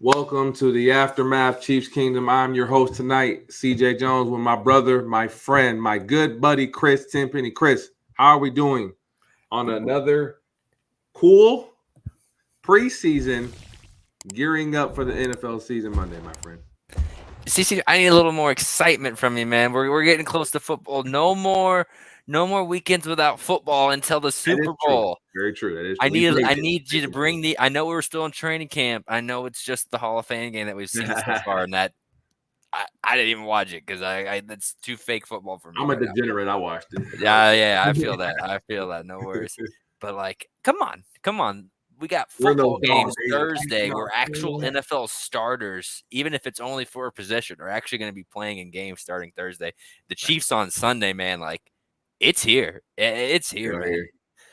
Welcome to the Aftermath Chiefs Kingdom. I'm your host tonight, CJ Jones, with my brother, my friend, my good buddy, Chris Tenpenny. Chris, how are we doing on another cool preseason gearing up for the NFL season Monday, my friend? CC, I need a little more excitement from you, man. We're getting close to football. No more weekends without football until the That is Super true. Bowl. Very true. That is I true. At least need you I ain't need you to getting bring the. I know we're still in training camp. I know it's just the Hall of Fame game that we've seen so paid. far, and that I didn't even watch it because I that's too fake football for me I'm a right now. degenerate. I watched it. Yeah, I feel that. I feel that. No worries. But like, come on. We got We're in those football dog games days of Thursday camp. where actual NFL starters, even if it's only for a position, are actually going to be playing in games starting Thursday. The Chiefs on Sunday, man, like it's here. It's here, Right man. here.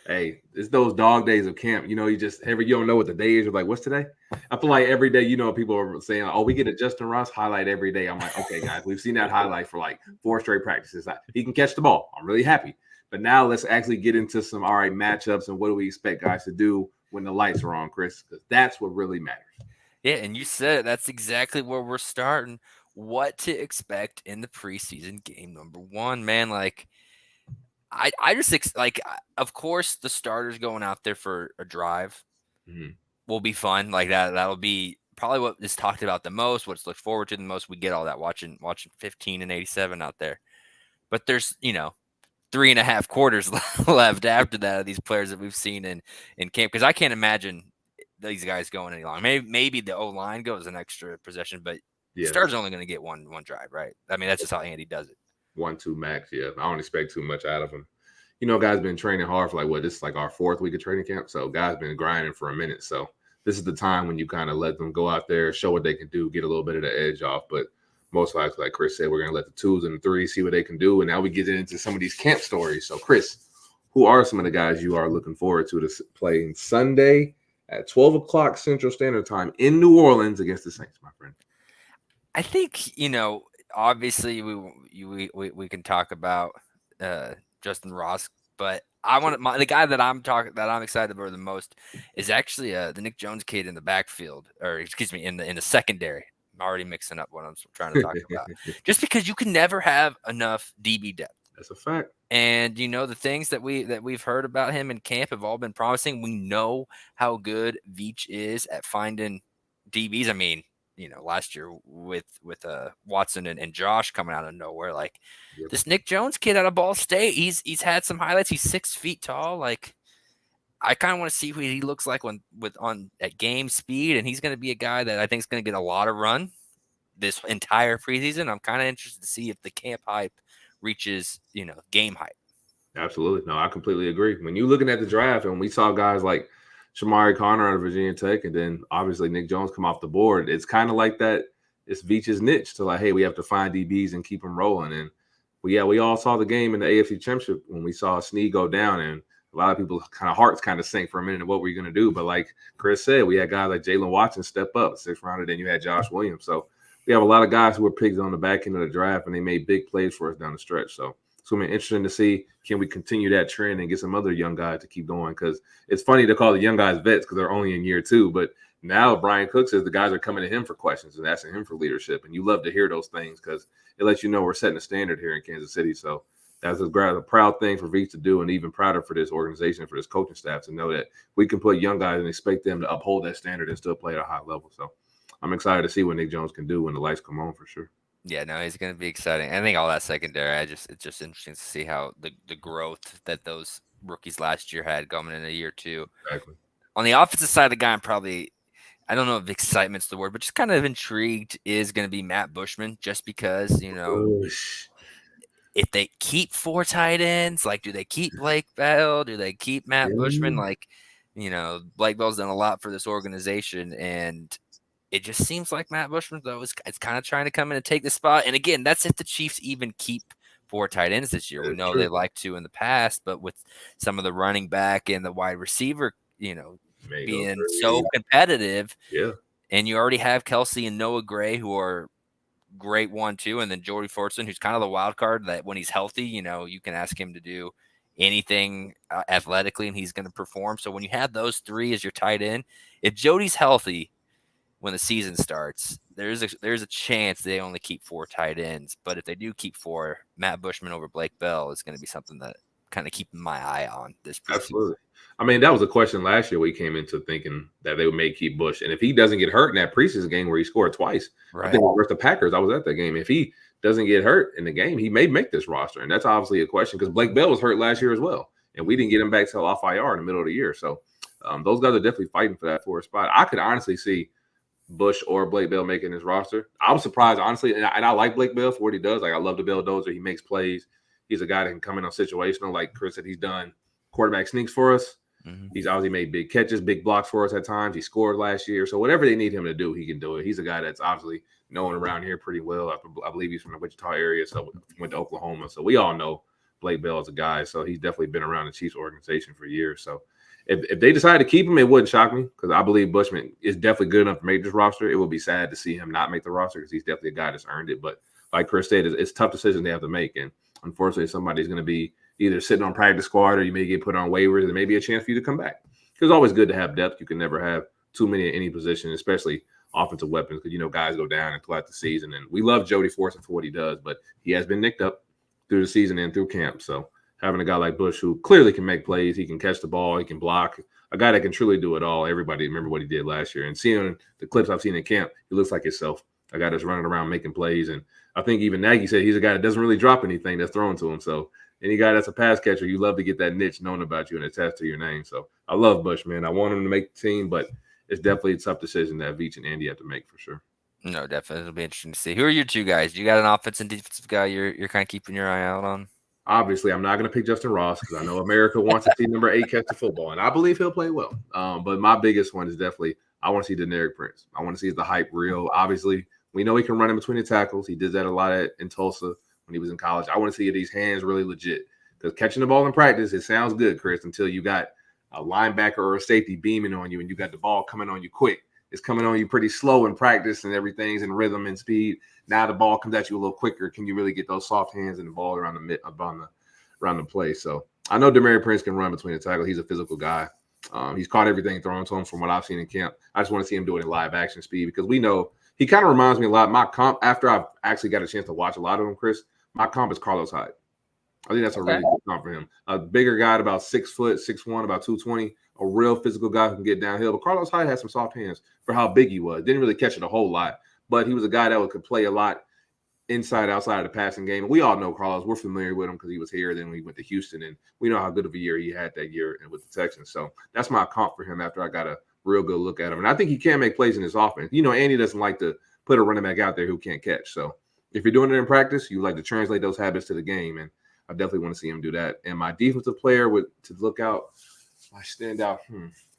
Hey, it's those dog days of camp. You don't know what the day is. You're like, what's today? I feel like every day, people are saying, oh, we get a Justin Ross highlight every day. I'm like, okay, guys, we've seen that highlight for like 4 straight practices. He can catch the ball. I'm really happy. But now let's actually get into some all right matchups and what do we expect guys to do when the lights are on, Chris? Because that's what really matters. Yeah, and you said it. That's exactly where we're starting. What to expect in the preseason game number one, man. Like I just of course the starters going out there for a drive Mhm. will be fun. Like that'll be probably what is talked about the most, what's looked forward to the most. We get all that watching 15 and 87 out there. But there's, 3.5 quarters left after that of these players that we've seen in camp. Because I can't imagine these guys going any longer. Maybe the O line goes an extra possession, but Yeah, starters only going to get one drive, right? I mean, that's just how Andy does it. 1-2 max. Yeah, I don't expect too much out of him. Guys been training hard for like what? This is like our fourth week of training camp. So guys been grinding for a minute. So this is the time when you kind of let them go out there, show what they can do, get a little bit of the edge off. But most likely, like Chris said, we're gonna let the twos and the threes see what they can do. And now we get into some of these camp stories. So Chris, who are some of the guys you are looking forward to playing Sunday at 12 o'clock Central Standard Time in New Orleans against the Saints, my friend? I think obviously we can talk about uh, Justin Ross, but I want the guy that I'm excited about the most is actually the Nick Jones kid in the backfield, or excuse me, in the secondary. I'm already mixing up what I'm trying to talk about. Just because you can never have enough DB depth. That's a fact. And the things that we've heard about him in camp have all been promising. We know how good Veach is at finding DBs. I mean, last year with Watson and Josh coming out of nowhere, like Yep. this Nick Jones kid out of Ball State, he's had some highlights. He's 6 feet tall. Like I kind of want to see what he looks like at game speed, and he's going to be a guy that I think is going to get a lot of run this entire preseason. I'm kind of interested to see if the camp hype reaches game hype. Absolutely. No, I completely agree. When you looking at the draft and we saw guys like Shamari Connor out of Virginia Tech and then obviously Nick Jones come off the board, it's kind of like that. It's Veach's niche to like, hey, we have to find DBs and keep them rolling. And we all saw the game in the AFC Championship when we saw Snead go down, and a lot of people kind of hearts kind of sank for a minute. What were you going to do? But like Chris said, we had guys like Jalen Watson step up, 6th rounder. Then you had Josh Williams. So we have a lot of guys who were picked on the back end of the draft, and they made big plays for us down the stretch. So it's going to be interesting to see, can we continue that trend and get some other young guys to keep going? Because it's funny to call the young guys vets because they're only in year 2. But now Brian Cook says the guys are coming to him for questions and asking him for leadership. And you love to hear those things because it lets you know we're setting a standard here in Kansas City. So that's a proud thing for Veach to do, and even prouder for this organization, for this coaching staff to know that we can put young guys and expect them to uphold that standard and still play at a high level. So I'm excited to see what Nick Jones can do when the lights come on for sure. Yeah, no, he's going to be exciting. I think all that secondary, it's just interesting to see how the growth that those rookies last year had coming in a year two. Exactly. On the offensive side, the guy I'm probably, I don't know if excitement's the word, but just kind of intrigued is going to be Matt Bushman, just because, if they keep 4 tight ends, like, do they keep Blake Bell? Do they keep Matt Bushman? Like, Blake Bell's done a lot for this organization, and it just seems like Matt Bushman, though, is kind of trying to come in and take the spot. And again, that's if the Chiefs even keep 4 tight ends this year. We That's know true. they like to in the past, but with some of the running back and the wide receiver, Mango being so 3. competitive, Yeah. and you already have Kelsey and Noah Gray, who are great 1-2, and then Jordy Fortson, who's kind of the wild card that when he's healthy, you can ask him to do anything athletically, and he's going to perform. So when you have those three as your tight end, if Jody's healthy, when the season starts, there's a chance they only keep 4 tight ends. But if they do keep 4, Matt Bushman over Blake Bell is going to be something that kind of keeping my eye on this preseason. Absolutely. I mean, that was a question last year we came into thinking that they may keep Bush. And if he doesn't get hurt in that preseason game where he scored twice, Right. I think versus the Packers, I was at that game. If he doesn't get hurt in the game, he may make this roster. And that's obviously a question because Blake Bell was hurt last year as well. And we didn't get him back till off IR in the middle of the year. So those guys are definitely fighting for that 4th spot. I could honestly see Bush or Blake Bell making this roster. I was surprised, honestly, and I like Blake Bell for what he does. Like, I love the bulldozer. He makes plays. He's a guy that can come in on situational. Like Chris said, he's done quarterback sneaks for us. Mm-hmm. He's obviously made big catches, big blocks for us at times. He scored last year. So whatever they need him to do, he can do it. He's a guy that's obviously known around here pretty well. I believe he's from the Wichita area, so went to Oklahoma. So we all know Blake Bell is a guy. So he's definitely been around the Chiefs organization for years. So if they decide to keep him, it wouldn't shock me because I believe Bushman is definitely good enough to make this roster. It would be sad to see him not make the roster because he's definitely a guy that's earned it. But like Chris said, it's tough decisions they have to make. And unfortunately, somebody's going to be either sitting on practice squad or you may get put on waivers. There may be a chance for you to come back. It's always good to have depth. You can never have too many at any position, especially offensive weapons, because, guys go down and throughout the season. And we love Jody Fortson for what he does, but he has been nicked up through the season and through camp. So having a guy like Bush who clearly can make plays, he can catch the ball, he can block, a guy that can truly do it all. Everybody remember what he did last year. And seeing the clips I've seen in camp, he looks like himself, a guy that's running around making plays. And I think even Nagy said he's a guy that doesn't really drop anything that's thrown to him. So any guy that's a pass catcher, you love to get that niche known about you and attached to your name. So I love Bush, man. I want him to make the team, but it's definitely a tough decision that Veach and Andy have to make for sure. No, definitely. It'll be interesting to see. Who are your 2 guys? You got an offensive and defensive guy you're kind of keeping your eye out on? Obviously, I'm not going to pick Justin Ross because I know America wants to see number 8 catch the football, and I believe he'll play well. But my biggest one is definitely I want to see Deneric Prince. I want to see the hype real. Obviously, we know he can run in between the tackles. He did that a lot in Tulsa when he was in college. I want to see these hands really legit because catching the ball in practice, it sounds good, Chris, until you got a linebacker or a safety beaming on you and you got the ball coming on you quick. It's coming on you pretty slow in practice and everything's in rhythm and speed. Now the ball comes at you a little quicker. Can you really get those soft hands and the ball around the play? So I know Deneric Prince can run between the tackle. He's a physical guy. He's caught everything thrown to him from what I've seen in camp. I just want to see him do it in live action speed because we know he kind of reminds me a lot. My comp, after I've actually got a chance to watch a lot of him, Chris, my comp is Carlos Hyde. I think that's a really good comp for him. A bigger guy, about 6 foot, 6'1", about 220, a real physical guy who can get downhill. But Carlos Hyde had some soft hands for how big he was. Didn't really catch it a whole lot, but he was a guy that could play a lot inside, outside of the passing game. And we all know Carlos. We're familiar with him because he was here. Then we went to Houston, and we know how good of a year he had that year with the Texans. So that's my comp for him after I got a real good look at him. And I think he can make plays in this offense. Andy doesn't like to put a running back out there who can't catch. So if you're doing it in practice, you like to translate those habits to the game. And I definitely want to see him do that. And my defensive player to look out, my standout,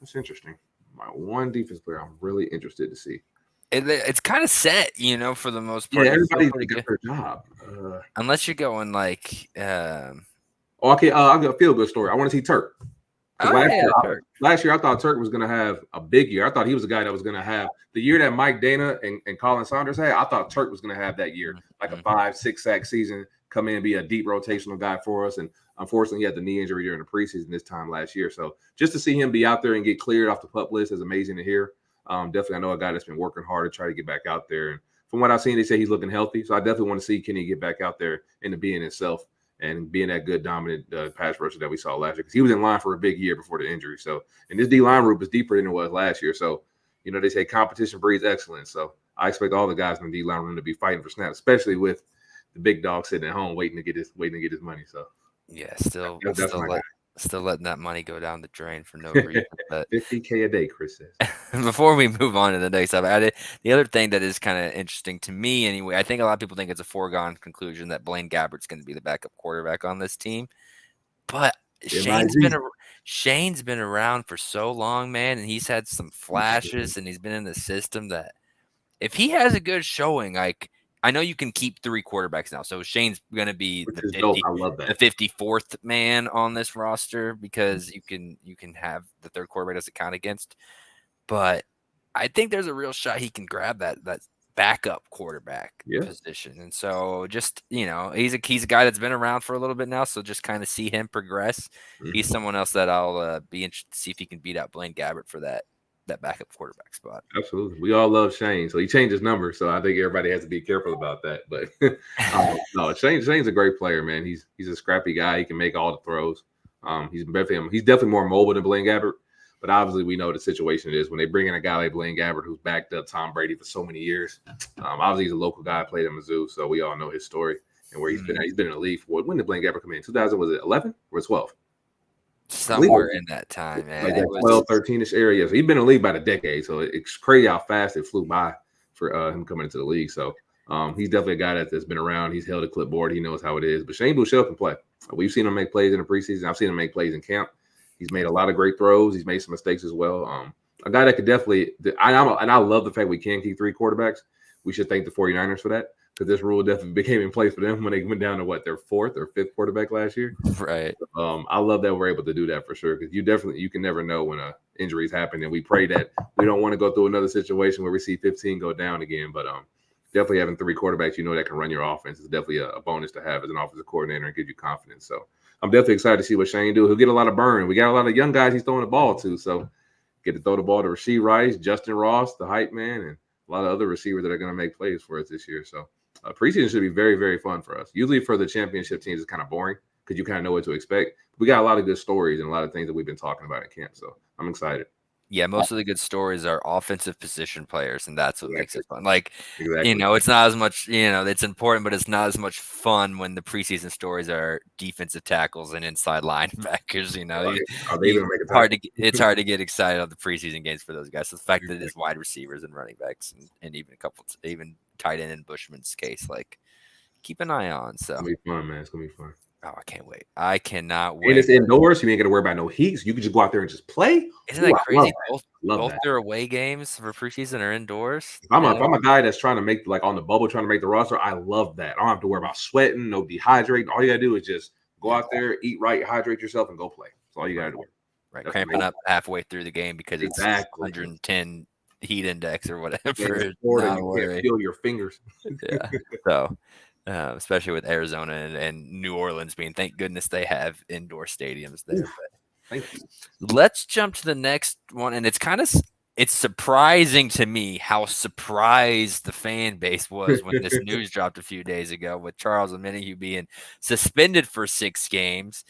that's interesting. My one defense player I'm really interested to see. It's kind of set, for the most part. Yeah, everybody's got their job. Unless you're going like okay, I'll get a feel-good story. I want to see Turk. Last year, I thought Turk was going to have a big year. I thought he was a guy that was going to have the year that Mike Dana and Colin Saunders had. I thought Turk was going to have that year, like a 5-6 sack season, come in and be a deep rotational guy for us. And unfortunately, he had the knee injury during the preseason this time last year. So just to see him be out there and get cleared off the PUP list is amazing to hear. Definitely, I know a guy that's been working hard to try to get back out there. And from what I've seen, they say he's looking healthy. So I definitely want to see Kenny get back out there and to being himself and being that good dominant pass rusher that we saw last year. Because he was in line for a big year before the injury. So, and this D-line group is deeper than it was last year. So, they say competition breeds excellence. So I expect all the guys in the D-line room to be fighting for snaps, especially with the big dog sitting at home waiting to get his money. So yeah, still letting that money go down the drain for no reason. But $50K a day, Chris says. Before we move on to the next topic, the other thing that is kind of interesting to me anyway, I think a lot of people think it's a foregone conclusion that Blaine Gabbert's going to be the backup quarterback on this team. But Shane's been around for so long, man, and he's had some flashes and he's been in the system that if he has a good showing, like I know you can keep 3 quarterbacks now. So Shane's going to be the 54th man on this roster because you can have the third quarterback doesn't count against. But I think there's a real shot he can grab that backup quarterback position. And so just, he's a guy that's been around for a little bit now. So just kind of see him progress. Mm-hmm. He's someone else that I'll be interested to see if he can beat out Blaine Gabbert for that backup quarterback spot. Absolutely. We all love Shane. So he changed his number. So I think everybody has to be careful about that. But no, Shane's a great player, man. He's a scrappy guy. He can make all the throws. He's definitely more mobile than Blaine Gabbert. But obviously, we know the situation it is when they bring in a guy like Blaine Gabbert who's backed up Tom Brady for so many years. Obviously, he's a local guy, played at Mizzou, so we all know his story and where he's been. He's been in the league for when did Blaine Gabbert come in? 2000, was it 11 or 12? Somewhere in that time, man. Like that 12, 13-ish area. So he's been in the league about a decade. So it's crazy how fast it flew by for him coming into the league. So he's definitely a guy that's been around. He's held a clipboard. He knows how it is. But Shane Buechele can play. We've seen him make plays in the preseason. I've seen him make plays in camp. He's made a lot of great throws. He's made some mistakes as well. A guy that could definitely – and I love the fact we can keep 3 quarterbacks. We should thank the 49ers for that because this rule definitely became in place for them when they went down to, their 4th or 5th quarterback last year. Right. I love that we're able to do that for sure because you can never know when injuries happen. And we pray that we don't want to go through another situation where we see 15 go down again. But definitely having 3 quarterbacks, that can run your offense is definitely a bonus to have as an offensive coordinator and give you confidence. So I'm definitely excited to see what Shane do. He'll get a lot of burn. We got a lot of young guys he's throwing the ball to. So get to throw the ball to Rasheed Rice, Justin Ross, the hype man, and a lot of other receivers that are going to make plays for us this year. So preseason should be very, very fun for us. Usually for the championship teams, it's kind of boring because you kind of know what to expect. We got a lot of good stories and a lot of things that we've been talking about at camp. So I'm excited. Yeah, most of the good stories are offensive position players, and that's what makes it fun. Like, Exactly. It's not as much, it's important, but it's not as much fun when the preseason stories are defensive tackles and inside linebackers. It's hard to get excited on the preseason games for those guys. So the fact that it is wide receivers and running backs and even even tight end in Bushman's case, like, keep an eye on. So it's gonna be fun, man. It's gonna be fun. Oh, I can't wait. I cannot wait. And it's indoors. You ain't got to worry about no heat. So you can just go out there and just play. Isn't that crazy? Both their away games for preseason are indoors. If I'm a guy that's trying to make, on the bubble, trying to make the roster, I love that. I don't have to worry about sweating, no dehydrating. All you got to do is just go out there, eat right, hydrate yourself, and go play. That's all you got to do. Right. Cramping up halfway through the game because it's 110 heat index or whatever. You feel your fingers. Yeah. So. Especially with Arizona and New Orleans being, thank goodness they have indoor stadiums there. But thank you. Let's jump to the next one, and it's surprising to me how surprised the fan base was when this news dropped a few days ago with Charles Omenihu being suspended for 6 games.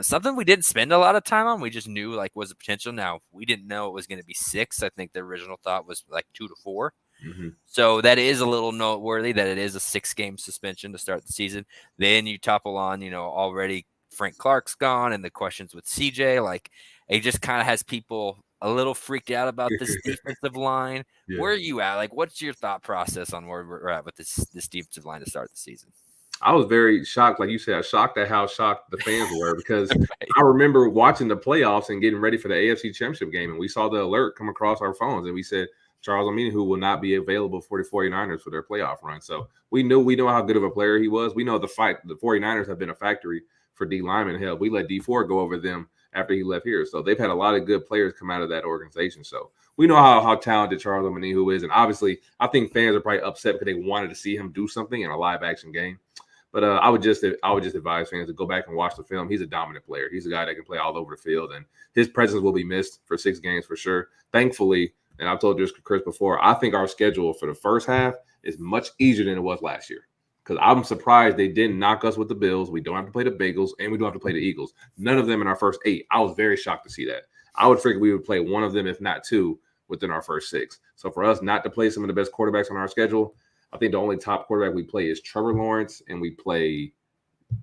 Something we didn't spend a lot of time on. We just knew was a potential. Now we didn't know it was going to be 6. I think the original thought was 2 to 4. Mm-hmm. So that is a little noteworthy that it is a 6-game suspension to start the season. Then you topple on, already Frank Clark's gone and the questions with CJ. It just kind of has people a little freaked out about this defensive line. Yeah. Where are you at? What's your thought process on where we're at with this defensive line to start the season? I was very shocked, like you said, shocked at how shocked the fans were because I remember watching the playoffs and getting ready for the AFC Championship game, and we saw the alert come across our phones, and we said, Charles Omenihu will not be available for the 49ers for their playoff run. So we know how good of a player he was. We know the 49ers have been a factory for D lineman. Hell, we let D4 go over them after he left here. So they've had a lot of good players come out of that organization. So we know how talented Charles Omenihu is. And obviously, I think fans are probably upset because they wanted to see him do something in a live action game. But I would just advise fans to go back and watch the film. He's a dominant player. He's a guy that can play all over the field, and his presence will be missed for 6 games for sure. Thankfully, and I've told this to Chris before, I think our schedule for the first half is much easier than it was last year. Because I'm surprised they didn't knock us with the Bills. We don't have to play the Bengals, and we don't have to play the Eagles. None of them in our first 8. I was very shocked to see that. I would figure we would play one of them, if not 2, within our first 6. So for us not to play some of the best quarterbacks on our schedule, I think the only top quarterback we play is Trevor Lawrence, and we play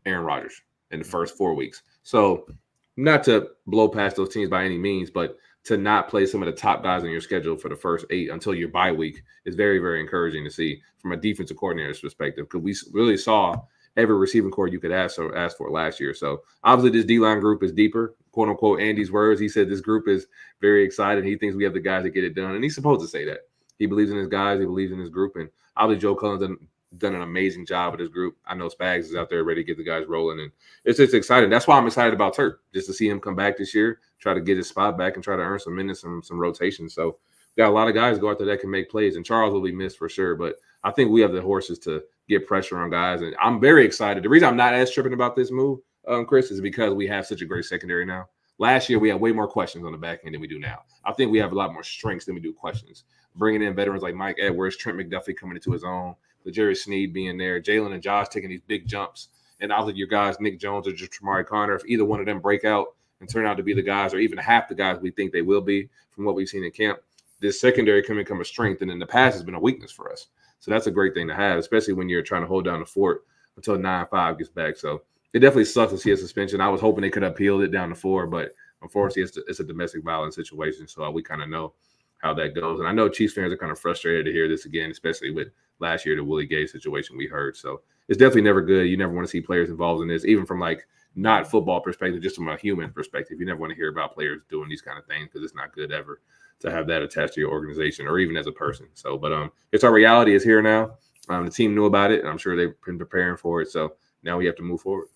Aaron Rodgers in the first 4 weeks. So not to blow past those teams by any means, but to not play some of the top guys on your schedule for the first 8 until your bye week is very, very encouraging to see from a defensive coordinator's perspective, because we really saw every receiving core you could ask for last year. So obviously this D-line group is deeper, quote unquote, Andy's words. He said this group is very excited. He thinks we have the guys to get it done. And he's supposed to say that. He believes in his guys. He believes in his group. And obviously Joe Cullen's done an amazing job with his group. I know Spags is out there ready to get the guys rolling. And it's just exciting. That's why I'm excited about Turk, just to see him come back this year, try to get his spot back and try to earn some minutes and some rotation. So we got a lot of guys go out there that can make plays. And Charles will be missed for sure. But I think we have the horses to get pressure on guys. And I'm very excited. The reason I'm not as tripping about this move, Chris, is because we have such a great secondary now. Last year, we had way more questions on the back end than we do now. I think we have a lot more strengths than we do questions. Bringing in veterans like Mike Edwards, Trent McDuffie coming into his own, Jerry Sneed being there, Jalen and Josh taking these big jumps. And I think your guys, Nick Jones or Jamari Connor, if either one of them break out and turn out to be the guys, or even half the guys we think they will be from what we've seen in camp, this secondary can become a strength. And in the past, has been a weakness for us. So that's a great thing to have, especially when you're trying to hold down the fort until 9-5 gets back. So it definitely sucks to see a suspension. I was hoping they could have appealed it down to 4, but unfortunately, it's a domestic violence situation. So we kind of know how that goes. And I know Chiefs fans are kind of frustrated to hear this again, especially with last year, the Willie Gay situation we heard. So it's definitely never good. You never want to see players involved in this, even from like not football perspective, just from a human perspective. You never want to hear about players doing these kind of things because it's not good ever to have that attached to your organization or even as a person. So, but it's our reality. Is here now. The team knew about it, and I'm sure they've been preparing for it. So now we have to move forward.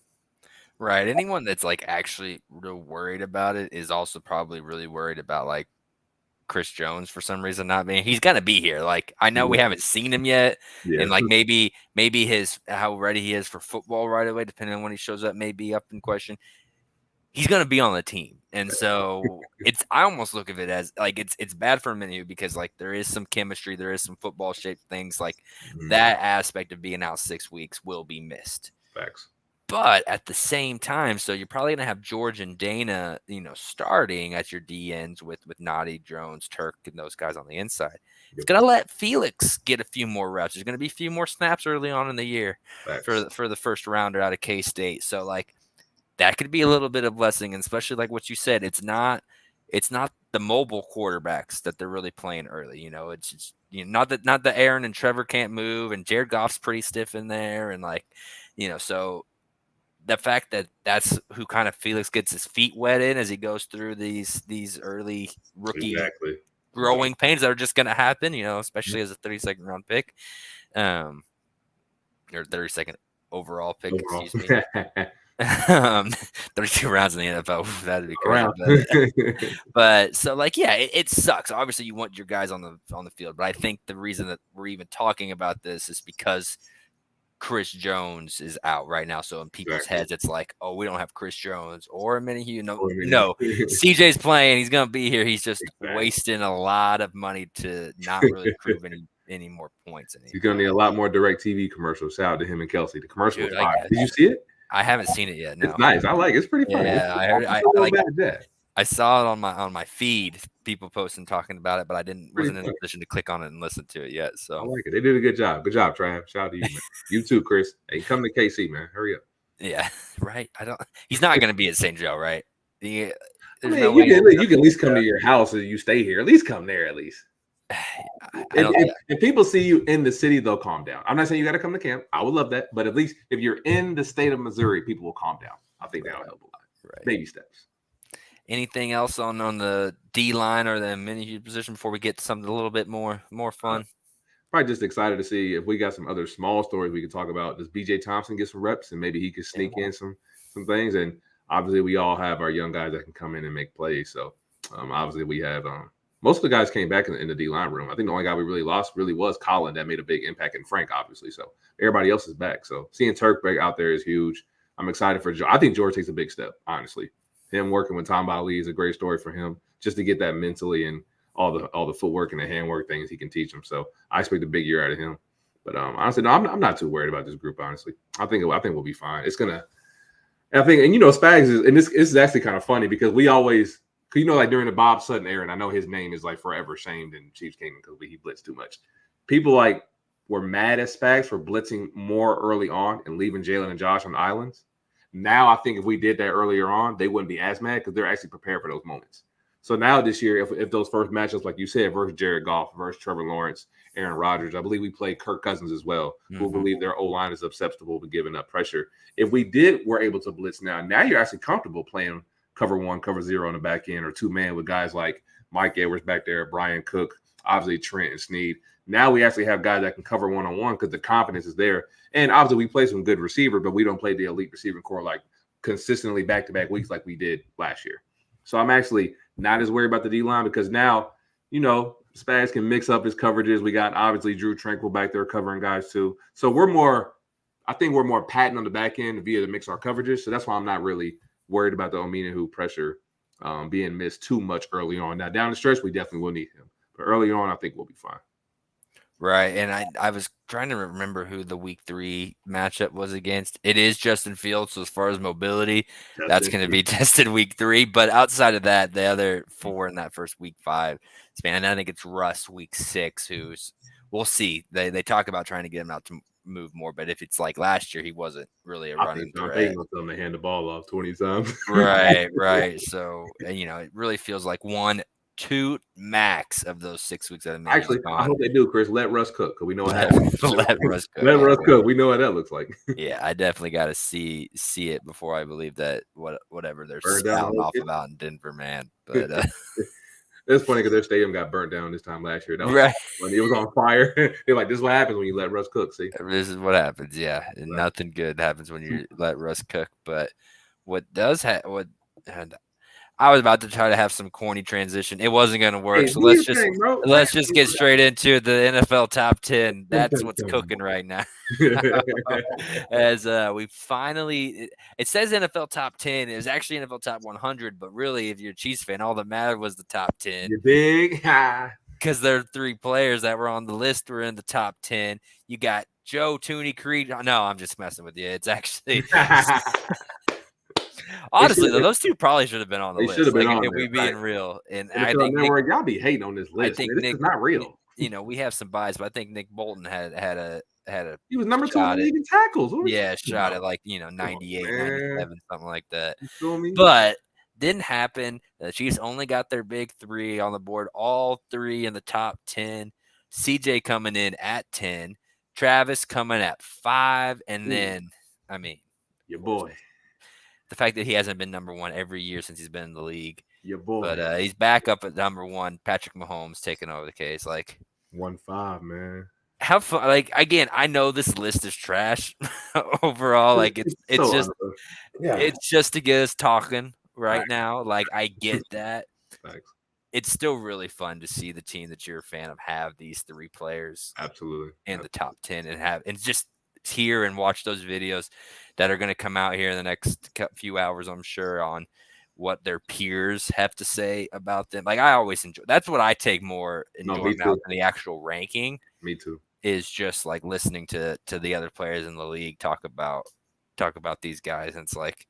Right. Anyone that's like actually real worried about it is also probably really worried about like Chris Jones for some reason not being. He's gonna be here. Like I know we haven't seen him yet, and like maybe his how ready he is for football right away, depending on when he shows up, may be up in question. He's gonna be on the team, and so I almost look at it as like it's bad for Omenihu because like there is some chemistry, there is some football shaped things like that aspect of being out 6 weeks will be missed. Facts. But at the same time, so you're probably gonna have George and Dana, starting at your DNs with Noddy, Jones, Turk, and those guys on the inside. It's gonna let Felix get a few more reps. There's gonna be a few more snaps early on in the year for the first rounder out of K-State. So like that could be a little bit of blessing, and especially like what you said, it's not the mobile quarterbacks that they're really playing early. It's just, not that Aaron and Trevor can't move, and Jared Goff's pretty stiff in there, and like so. The fact that that's who kind of Felix gets his feet wet in as he goes through these early rookie growing pains that are just going to happen, especially as a 32nd round pick, or 32nd overall pick, excuse me. 32 rounds in the NFL, that'd be crazy. But so like, yeah, it sucks. Obviously, you want your guys on the field, but I think the reason that we're even talking about this is because Chris Jones is out right now. So in people's heads, it's like, oh, we don't have Chris Jones or Omenihu. No, CJ's playing. He's going to be here. He's just wasting a lot of money to not really prove any more points. He's going to need a lot more direct TV commercials. Shout out to him and Kelsey. The commercial was fire. Did you see it? I haven't seen it yet. No. It's nice. I like it. It's pretty funny. Yeah, I heard. I saw it on my feed, people posting talking about it, but I wasn't in a position to click on it and listen to it yet. So I like it. They did a good job. Good job, Trav. Shout out to you, man. You too, Chris. Hey, come to KC, man. Hurry up. Yeah, right. He's not going to be at St. Joe, right? You can at least come to your house and you stay here. At least come there. At least. If people see you in the city, they'll calm down. I'm not saying you got to come to camp. I would love that, but at least if you're in the state of Missouri, people will calm down. I think that'll help a lot. Right. Baby steps. Anything else on the D line or the Omenihu position before we get to something a little bit more fun? Probably just excited to see if we got some other small stories we can talk about. Does BJ Thompson get some reps and maybe he could sneak in some things? And obviously we all have our young guys that can come in and make plays. So obviously we have most of the guys came back in the D line room. I think the only guy we really lost really was Colin that made a big impact, and Frank obviously. So everybody else is back. So seeing Turk back out there is huge. I'm excited for George. I think George takes a big step, honestly. Him working with Tom Bali is a great story for him, just to get that mentally and all the footwork and the handwork things he can teach him. So I expect a big year out of him. But honestly, no, I'm not too worried about this group. Honestly, I think we'll be fine. It's gonna. I think, and Spags is, and this is actually kind of funny because we always, like during the Bob Sutton era, and I know his name is like forever shamed in Chiefs Kingdom because he blitzed too much. People like were mad at Spags for blitzing more early on and leaving Jalen and Josh on the islands. Now, I think if we did that earlier on, they wouldn't be as mad because they're actually prepared for those moments. So now this year, if those first matchups, like you said, versus Jared Goff, versus Trevor Lawrence, Aaron Rodgers, I believe we played Kirk Cousins as well, who believe their O-line is susceptible to giving up pressure. If we were able to blitz now you're actually comfortable playing cover 1, cover 0 on the back end or 2-man with guys like Mike Edwards back there, Brian Cook, obviously Trent and Sneed. Now we actually have guys that can cover one-on-one because the confidence is there. And obviously we play some good receiver, but we don't play the elite receiving core like consistently back-to-back weeks like we did last year. So I'm actually not as worried about the D-line because now, Spags can mix up his coverages. We got obviously Drew Tranquil back there covering guys too. So I think we're more patent on the back end via to mix our coverages. So that's why I'm not really worried about the Omenihu pressure being missed too much early on. Now down the stretch, we definitely will need him, but early on, I think we'll be fine. Right, and I was trying to remember who the week 3 matchup was against. It is Justin Fields, so as far as mobility, that's going to be tested week 3. But outside of that, the other 4 in that first week 5 span, and I think it's Russ week 6, who's we'll see. They talk about trying to get him out to move more, but if it's like last year, he wasn't really a running John threat. Payton will tell him to hand the ball off 20 times. Right. So it really feels like 1-2 max of those 6 weeks that Actually, gone. I hope they do, Chris. Let Russ cook because we know what happens. Let Russ cook. Let Russ cook. We know what that looks like. Yeah, I definitely got to see it before I believe that whatever they're spouting off about in Denver, man. But it's funny because their stadium got burnt down this time last year. That was right when it was on fire. They're like, "This is what happens when you let Russ cook." See, this is what happens. Yeah, and nothing good happens when you let Russ cook. But what does I was about to try to have some corny transition. It wasn't going to work. Hey, so let's just get straight into the NFL top 10. That's what's cooking right now. As we finally, it says NFL top 10. It was actually NFL top 100, but really, if you're a Chiefs fan, all that mattered was the top 10. You big, because there are 3 players that were on the list were in the top 10. You got Joe Tooney Creed. No, I'm just messing with you. It's actually. Honestly, though, those 2 probably should have been on the list. Like, if we being real, and I think y'all be hating on this list. I think this is not real. We have some bias, but I think Nick Bolton had a. He was number 2 in the league in tackles. Shot at like 98, 97, something like that. You feel me? But didn't happen. The Chiefs only got their big 3 on the board, all 3 in the top 10. CJ coming in at 10, Travis coming at 5, and then your boy. The fact that he hasn't been number 1 every year since he's been in the league. Your boy. But he's back up at number 1. Patrick Mahomes taking over the case. Like 1-5, man. How fun! Like again, I know this list is trash overall. Like it's just to get us talking right now. Like I get that. Thanks. It's still really fun to see the team that you're a fan of have these 3 players in the top 10 and just hear and watch those videos that are going to come out here in the next few hours, I'm sure, on what their peers have to say about them. Like I always enjoy. That's what I take more enjoyment out than the actual ranking. Me too. Is just like listening to the other players in the league talk about these guys. And it's like,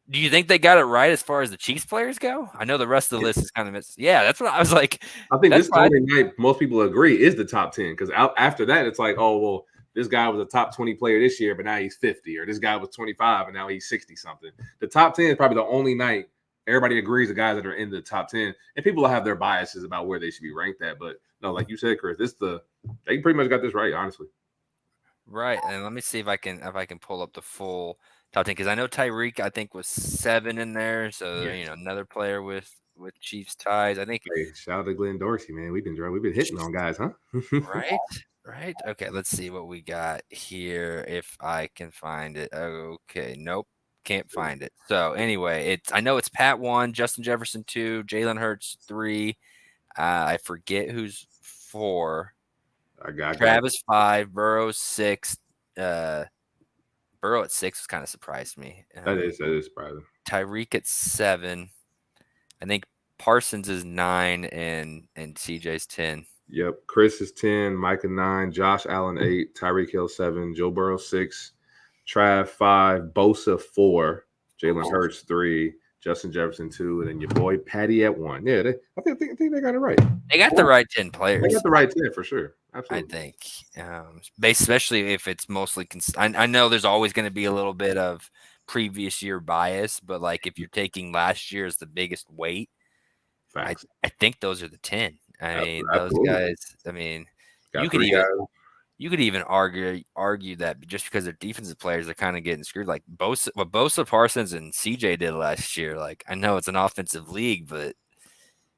do you think they got it right as far as the Chiefs players go? I know the rest of the list is kind of that's what I was like. I think this Sunday night, most people agree is the top 10 because after that, it's like, oh well, this guy was a top 20 player this year, but now he's 50, or this guy was 25 and now he's 60 something. The top 10 is probably the only night everybody agrees the guys that are in the top 10, and people will have their biases about where they should be ranked at. But no, like you said, Chris, they pretty much got this right, honestly. Right, and let me see if I can pull up the full top 10 because I know Tyreek I think was 7 in there, so another player with Chiefs ties. I think. Hey, shout out to Glenn Dorsey, man. We've been hitting on guys, huh? Right. Okay, let's see what we got here if I can find it. Okay, nope, can't find it. So anyway, I know it's Pat 1, Justin Jefferson 2, Jalen Hurts 3. I forget who's 4. I got Travis 5, Burrow 6. Burrow at 6 kind of surprised me. That is surprising. Tyreek at 7. I think Parsons is 9 and CJ's 10. Yep. Chris is 10, Micah 9, Josh Allen 8, Tyreek Hill 7, Joe Burrow 6, Trav 5, Bosa 4, Jalen Hurts 3, Justin Jefferson 2, and then your boy Patty at 1. Yeah, I think they got it right. They got the right 10 players. They got the right 10 for sure. Absolutely. I think, especially if it's mostly. I know there's always going to be a little bit of previous year bias, but like if you're taking last year as the biggest weight, I think those are the 10. I mean, those guys. I mean, you could even argue that just because they're defensive players, they're kind of getting screwed. Like Bosa, Parsons, and CJ did last year. Like I know it's an offensive league, but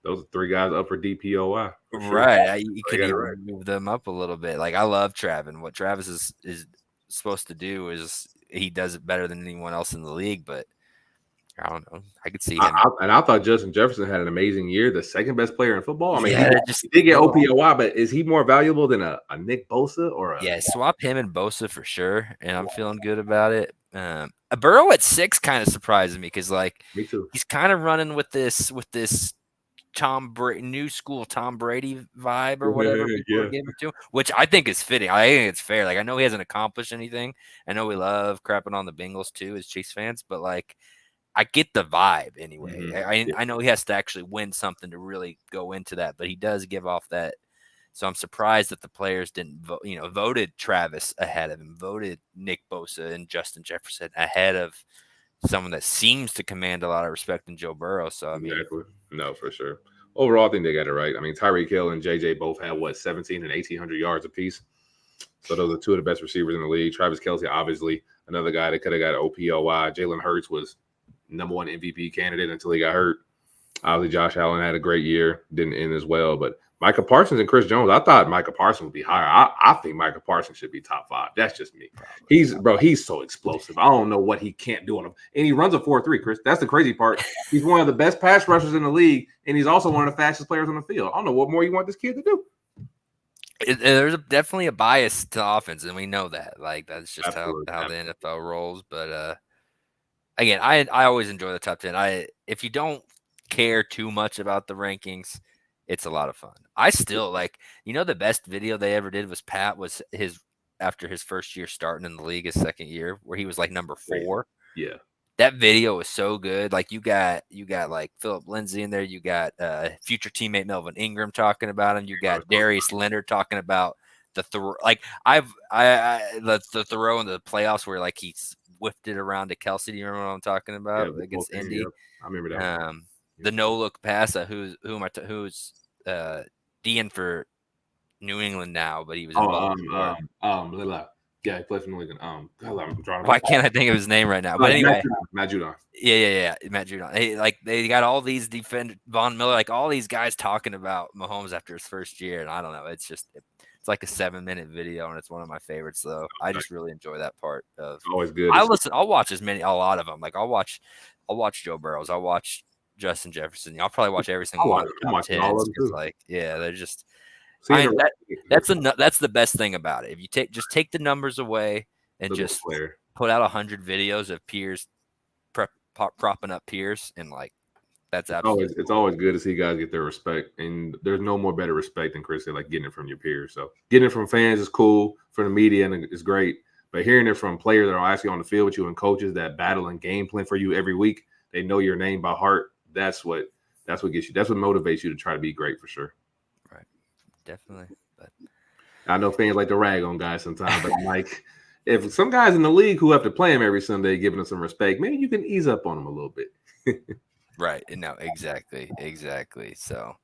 those are 3 guys up for DPOI. For sure. Right. You could even move them up a little bit. Like I love Travis. What Travis is supposed to do is he does it better than anyone else in the league, but I don't know. I could see him. I thought Justin Jefferson had an amazing year, the second best player in football. I mean, he did get OPOI, but is he more valuable than a Nick Bosa or swap him and Bosa for sure, and I'm feeling good about it. Burrow at 6 kind of surprises me because like Me too. he's kind of running with this new school Tom Brady vibe or whatever people are Yeah. giving to him, which I think is fitting. I think it's fair. Like I know he hasn't accomplished anything. I know we love crapping on the Bengals too as Chiefs fans, but like I get the vibe anyway. Mm-hmm. I know he has to actually win something to really go into that, but he does give off that. So I'm surprised that the players didn't vote, voted Travis ahead of him, voted Nick Bosa and Justin Jefferson ahead of someone that seems to command a lot of respect in Joe Burrow. So I mean, Exactly. No, for sure. Overall, I think they got it right. I mean, Tyreek Hill and JJ both had 17 and 1,800 yards apiece. So those are two of the best receivers in the league. Travis Kelce, obviously, another guy that could have got an OPOY. Jalen Hurts was #1 MVP candidate until he got hurt. Obviously, Josh Allen had a great year, didn't end as well. But Micah Parsons and Chris Jones, I thought Micah Parsons would be higher. I think Micah Parsons should be top 5. That's just me. He's so explosive. I don't know what he can't do on him. And he runs a 4.3, Chris. That's the crazy part. He's one of the best pass rushers in the league, and he's also one of the fastest players on the field. I don't know what more you want this kid to do. There's definitely a bias to offense, and we know that. Like that's just how the NFL rolls. But again, I always enjoy the top 10. If you don't care too much about the rankings, it's a lot of fun. I still like, the best video they ever did was after his first year starting in the league, his second year, where he was like number 4. Yeah. That video was so good. Like you got like Philip Lindsay in there. You got future teammate Melvin Ingram talking about him. You got Darius Leonard talking about the throw. Like the throw in the playoffs where like he whipped it around to Kelce. Do you remember what I'm talking about against Indy? Yep. I remember that. The no look pass. Who's DN for New England now, but he was involved. Yeah, he played for New England. Why can't I think of his name right now? But anyway, Matt Judon. Yeah, Matt Judon. They got all these Von Miller, like all these guys talking about Mahomes after his first year, and I don't know. It's like a 7-minute video, and it's one of my favorites. Though I just really enjoy that part of. Always good. I'll watch a lot of them. Like I'll watch Joe Burrows. I'll watch Justin Jefferson. I'll probably watch every single one of the top 10s. Like, yeah, they're just. That's the best thing about it. If you take the numbers away and just put out 100 videos of peers propping up peers, and like that's absolutely it's always good to see guys get their respect, and there's no more better respect than Chris said, like getting it from your peers. So getting it from fans is cool, for the media, and it's great. But hearing it from players that are actually on the field with you and coaches that battle and game plan for you every week, they know your name by heart. That's what gets you. That's what motivates you to try to be great for sure. Right, definitely. But I know fans like to rag on guys sometimes, but like if some guys in the league who have to play him every Sunday, giving them some respect, maybe you can ease up on them a little bit. Right. No, exactly. So,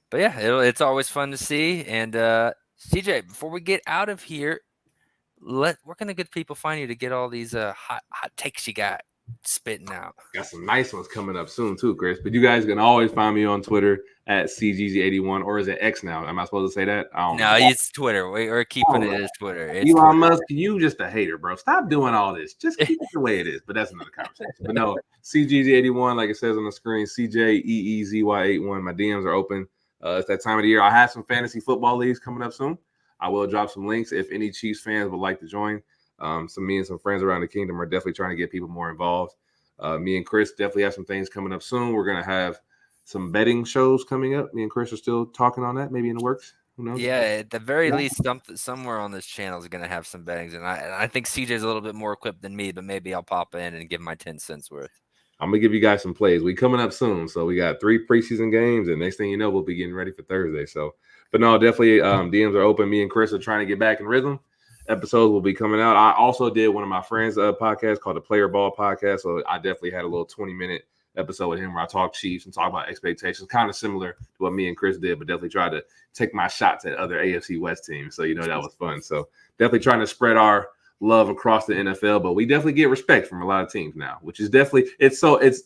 but yeah, it's always fun to see. And CJ, before we get out of here, where can the good people find you to get all these hot takes you got spitting out? Got some nice ones coming up soon too, Chris. But you guys can always find me on Twitter at CGZ81, or is it X now? Am I supposed to say that? I don't know. It's Twitter. We're keeping it as Twitter. Elon Musk, you just a hater, bro. Stop doing all this. Just keep it the way it is. But that's another conversation. But no, CGZ81, like it says on the screen, CJEEZY81. My DMs are open. It's that time of the year. I have some fantasy football leagues coming up soon. I will drop some links if any Chiefs fans would like to join. Me and some friends around the kingdom are definitely trying to get people more involved. Me and Chris definitely have some things coming up soon. We're going to have some betting shows coming up. Me and Chris are still talking on that, maybe in the works. Who knows? Yeah, at the very least, somewhere on this channel is going to have some bettings. And I think CJ's a little bit more equipped than me, but maybe I'll pop in and give my 10 cents worth. I'm going to give you guys some plays. We coming up soon. So we got 3 preseason games, and next thing you know, we'll be getting ready for Thursday. So, but no, definitely DMs are open. Me and Chris are trying to get back in rhythm. Episodes will be coming out. I also did one of my friends' podcast called the Player Ball Podcast. So I definitely had a little 20-minute episode with him where I talk Chiefs and talk about expectations, kind of similar to what me and Chris did, but definitely tried to take my shots at other AFC West teams. So, that was fun. So definitely trying to spread our love across the NFL, but we definitely get respect from a lot of teams now, which is definitely,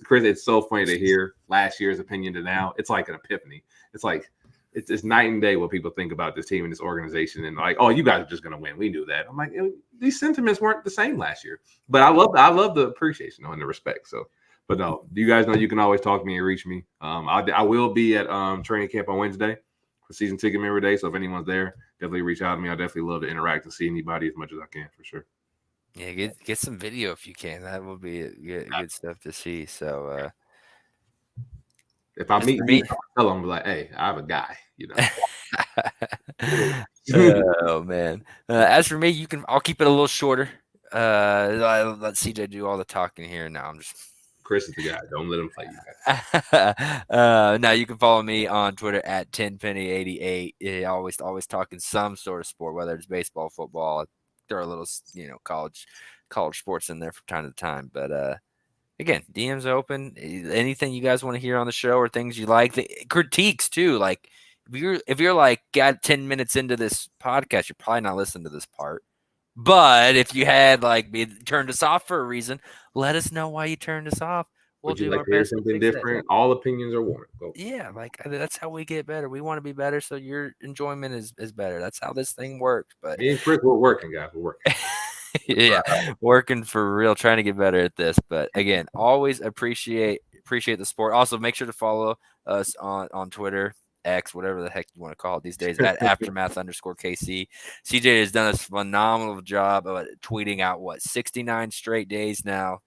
Chris, it's so funny to hear last year's opinion to now. It's like an epiphany. It's like, it's night and day what people think about this team and this organization, and like, oh, you guys are just gonna win. We knew that. I'm like, these sentiments weren't the same last year, but I love the appreciation and the respect. So, but no, you guys know you can always talk to me and reach me. I will be at training camp on Wednesday for season ticket member day. So if anyone's there, definitely reach out to me. I definitely love to interact and see anybody as much as I can for sure. Yeah, get some video if you can. That would be good stuff to see. So If I as meet for you, me, I'll tell them like, hey, I have a guy, you know. oh man. As for me, I'll keep it a little shorter. I'll let CJ do all the talking here. Now I'm just Chris is the guy. Don't let him play you guys. now you can follow me on Twitter at 10penny88. Yeah, always talking some sort of sport, whether it's baseball, football, throw a little, college sports in there from time to time. But again, DM's open. Anything you guys want to hear on the show or things you like, the critiques too. Like if you're like got 10 minutes into this podcast, you're probably not listening to this part. But if you had turned us off for a reason, let us know why you turned us off. We'll Would you do like our to hear best to something fix that. different? All opinions are warranted. Go. Yeah, that's how we get better. We want to be better, so your enjoyment is better. That's how this thing works. But Me and Chris, we're working, guys. We're working. yeah, working for real, trying to get better at this. But again, always appreciate the support. Also, make sure to follow us on Twitter, X, whatever the heck you want to call it these days, at aftermath_KC. CJ has done a phenomenal job of tweeting out 69 straight days now.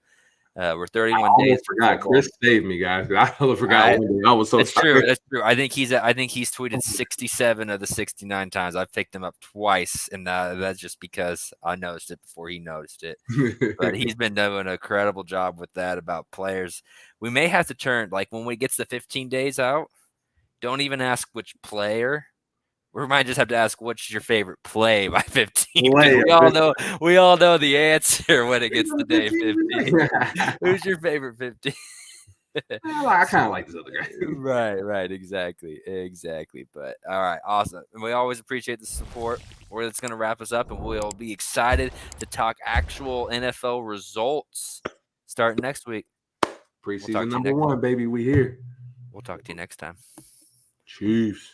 We're 31 I days almost from forgot. football. Chris saved me, guys. I almost forgot one day. I was so That's tired. true. That's true. I think he's tweeted 67 of the 69 times. I've picked him up twice, and that's just because I noticed it before he noticed it. But he's been doing an incredible job with that about players. We may have to turn when we gets the 15 days out. Don't even ask which player. We might just have to ask what's your favorite play by 15 because we all know the answer when it gets to day 15. Who's your favorite 15? I kind of like this other guy. Right, exactly. But all right, awesome. And we always appreciate the support. That's going to wrap us up, and we'll be excited to talk actual NFL results starting next week. Preseason number 1, baby. We here. We'll talk to you next time. Chiefs.